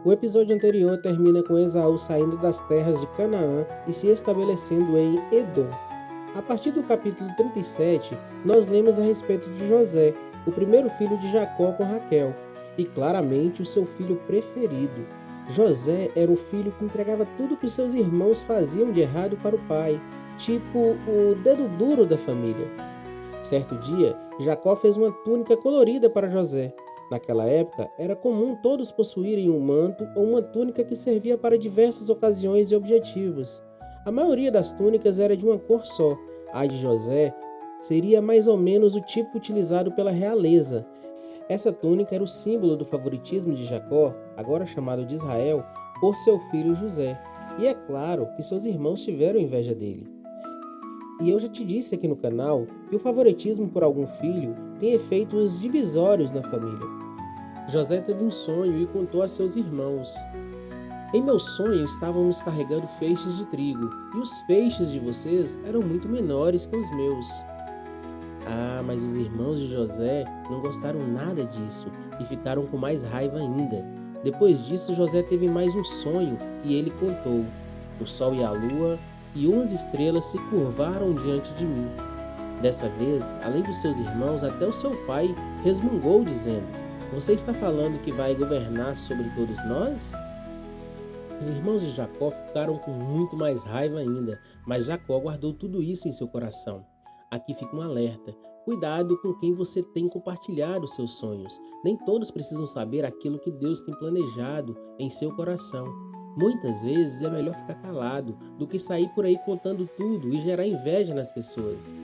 O episódio anterior termina com Esaú saindo das terras de Canaã e se estabelecendo em Edom. A partir do capítulo 37, nós lemos a respeito de José, o primeiro filho de Jacó com Raquel, e claramente o seu filho preferido. José era o filho que entregava tudo que os seus irmãos faziam de errado para o pai, tipo o dedo duro da família. Certo dia, Jacó fez uma túnica colorida para José. Naquela época, era comum todos possuírem um manto ou uma túnica que servia para diversas ocasiões e objetivos. A maioria das túnicas era de uma cor só. A de José seria mais ou menos o tipo utilizado pela realeza. Essa túnica era o símbolo do favoritismo de Jacó, agora chamado de Israel, por seu filho José. E é claro que seus irmãos tiveram inveja dele. E eu já te disse aqui no canal que o favoritismo por algum filho tem efeitos divisórios na família. José teve um sonho e contou a seus irmãos. Em meu sonho estávamos carregando feixes de trigo, e os feixes de vocês eram muito menores que os meus. Ah, mas os irmãos de José não gostaram nada disso e ficaram com mais raiva ainda. Depois disso, José teve mais um sonho e ele contou: o sol e a lua e 11 estrelas se curvaram diante de mim. Dessa vez, além dos seus irmãos, até o seu pai resmungou, dizendo: você está falando que vai governar sobre todos nós? Os irmãos de Jacó ficaram com muito mais raiva ainda, mas Jacó guardou tudo isso em seu coração. Aqui fica um alerta: cuidado com quem você tem compartilhado os seus sonhos. Nem todos precisam saber aquilo que Deus tem planejado em seu coração. Muitas vezes é melhor ficar calado do que sair por aí contando tudo e gerar inveja nas pessoas.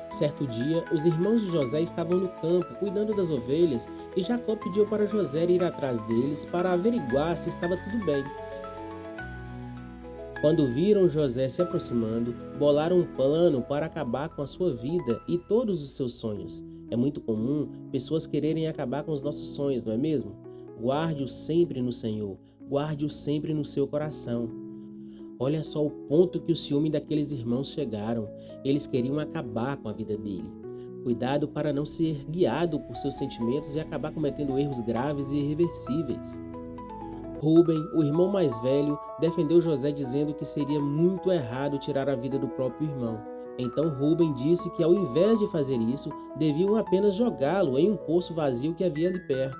Certo dia, os irmãos de José estavam no campo cuidando das ovelhas e Jacó pediu para José ir atrás deles para averiguar se estava tudo bem. Quando viram José se aproximando, bolaram um plano para acabar com a sua vida e todos os seus sonhos. É muito comum pessoas quererem acabar com os nossos sonhos, não é mesmo? Guarde-o sempre no Senhor, guarde-o sempre no seu coração. Olha só o ponto que o ciúme daqueles irmãos chegaram. Eles queriam acabar com a vida dele. Cuidado para não ser guiado por seus sentimentos e acabar cometendo erros graves e irreversíveis. Rúben, o irmão mais velho, defendeu José dizendo que seria muito errado tirar a vida do próprio irmão. Então Rúben disse que ao invés de fazer isso, deviam apenas jogá-lo em um poço vazio que havia ali perto.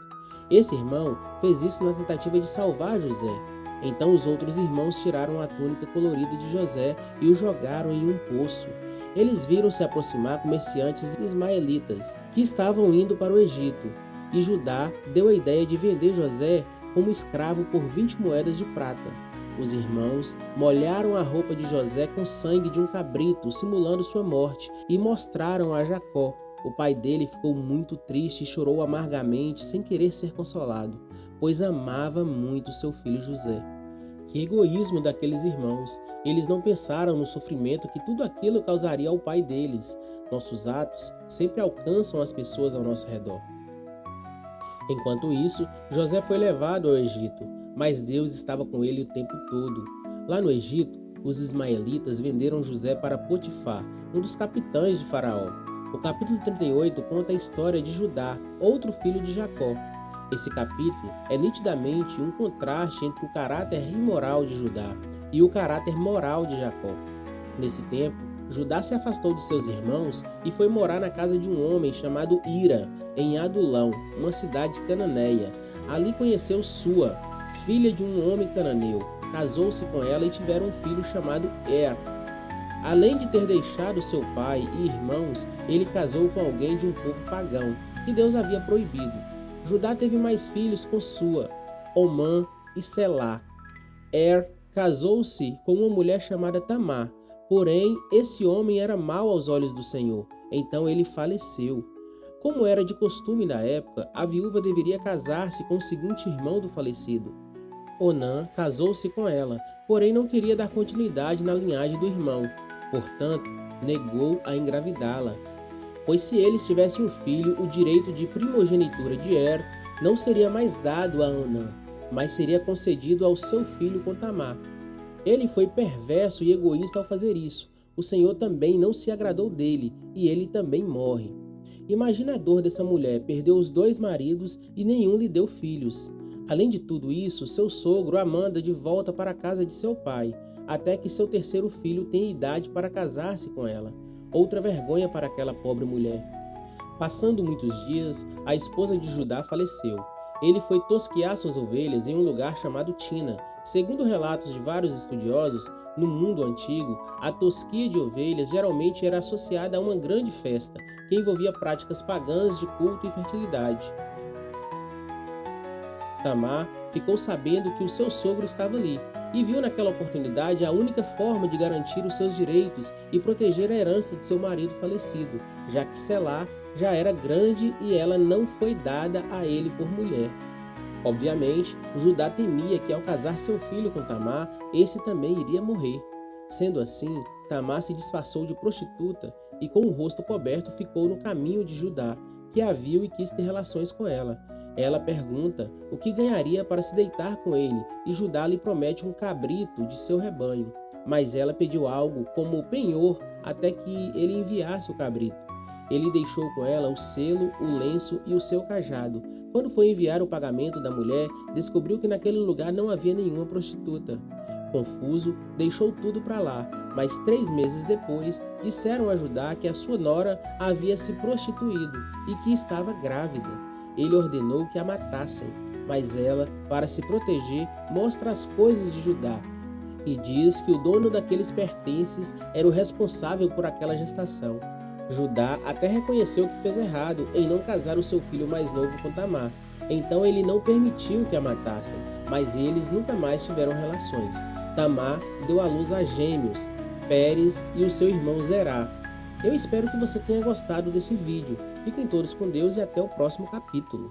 Esse irmão fez isso na tentativa de salvar José. Então os outros irmãos tiraram a túnica colorida de José e o jogaram em um poço. Eles viram se aproximar comerciantes ismaelitas que estavam indo para o Egito, e Judá deu a ideia de vender José como escravo por 20 moedas de prata. Os irmãos molharam a roupa de José com sangue de um cabrito, simulando sua morte, e mostraram a Jacó. O pai dele ficou muito triste e chorou amargamente, sem querer ser consolado, pois amava muito seu filho José. Que egoísmo daqueles irmãos! Eles não pensaram no sofrimento que tudo aquilo causaria ao pai deles. Nossos atos sempre alcançam as pessoas ao nosso redor. Enquanto isso, José foi levado ao Egito, mas Deus estava com ele o tempo todo. Lá no Egito, os ismaelitas venderam José para Potifar, um dos capitães de Faraó. O capítulo 38 conta a história de Judá, outro filho de Jacó. Esse capítulo é nitidamente um contraste entre o caráter imoral de Judá e o caráter moral de Jacó. Nesse tempo, Judá se afastou de seus irmãos e foi morar na casa de um homem chamado Ira, em Adulão, uma cidade cananeia. Ali conheceu Sua, filha de um homem cananeu. Casou-se com ela e tiveram um filho chamado Er. Além de ter deixado seu pai e irmãos, ele casou com alguém de um povo pagão, que Deus havia proibido. Judá teve mais filhos com Sua, Omã e Selá. Er casou-se com uma mulher chamada Tamar, porém esse homem era mau aos olhos do Senhor, então ele faleceu. Como era de costume na época, a viúva deveria casar-se com o seguinte irmão do falecido. Onã casou-se com ela, porém não queria dar continuidade na linhagem do irmão, portanto, negou a engravidá-la. Pois se eles tivessem um filho, o direito de primogenitura de Er não seria mais dado a Onã, mas seria concedido ao seu filho com Tamar. Ele foi perverso e egoísta ao fazer isso. O Senhor também não se agradou dele, e ele também morre. Imagina a dor dessa mulher, perdeu os 2 maridos e nenhum lhe deu filhos. Além de tudo isso, seu sogro a manda de volta para a casa de seu pai, até que seu terceiro filho tenha idade para casar-se com ela. Outra vergonha para aquela pobre mulher. Passando muitos dias, a esposa de Judá faleceu. Ele foi tosquear suas ovelhas em um lugar chamado Tina. Segundo relatos de vários estudiosos, no mundo antigo, a tosquia de ovelhas geralmente era associada a uma grande festa, que envolvia práticas pagãs de culto e fertilidade. Tamar ficou sabendo que o seu sogro estava ali e viu naquela oportunidade a única forma de garantir os seus direitos e proteger a herança de seu marido falecido, já que Selá já era grande e ela não foi dada a ele por mulher. Obviamente, Judá temia que ao casar seu filho com Tamar, esse também iria morrer. Sendo assim, Tamar se disfarçou de prostituta e com o rosto coberto ficou no caminho de Judá, que a viu e quis ter relações com ela. Ela pergunta o que ganharia para se deitar com ele, e Judá lhe promete um cabrito de seu rebanho. Mas ela pediu algo como penhor até que ele enviasse o cabrito. Ele deixou com ela o selo, o lenço e o seu cajado. Quando foi enviar o pagamento da mulher, descobriu que naquele lugar não havia nenhuma prostituta. Confuso, deixou tudo para lá, mas 3 meses depois, disseram a Judá que a sua nora havia se prostituído e que estava grávida. Ele ordenou que a matassem, mas ela, para se proteger, mostra as coisas de Judá e diz que o dono daqueles pertences era o responsável por aquela gestação. Judá até reconheceu que fez errado em não casar o seu filho mais novo com Tamar. Então ele não permitiu que a matassem, mas eles nunca mais tiveram relações. Tamar deu à luz a gêmeos, Pérez e o seu irmão Zerá. Eu espero que você tenha gostado desse vídeo. Fiquem todos com Deus e até o próximo capítulo.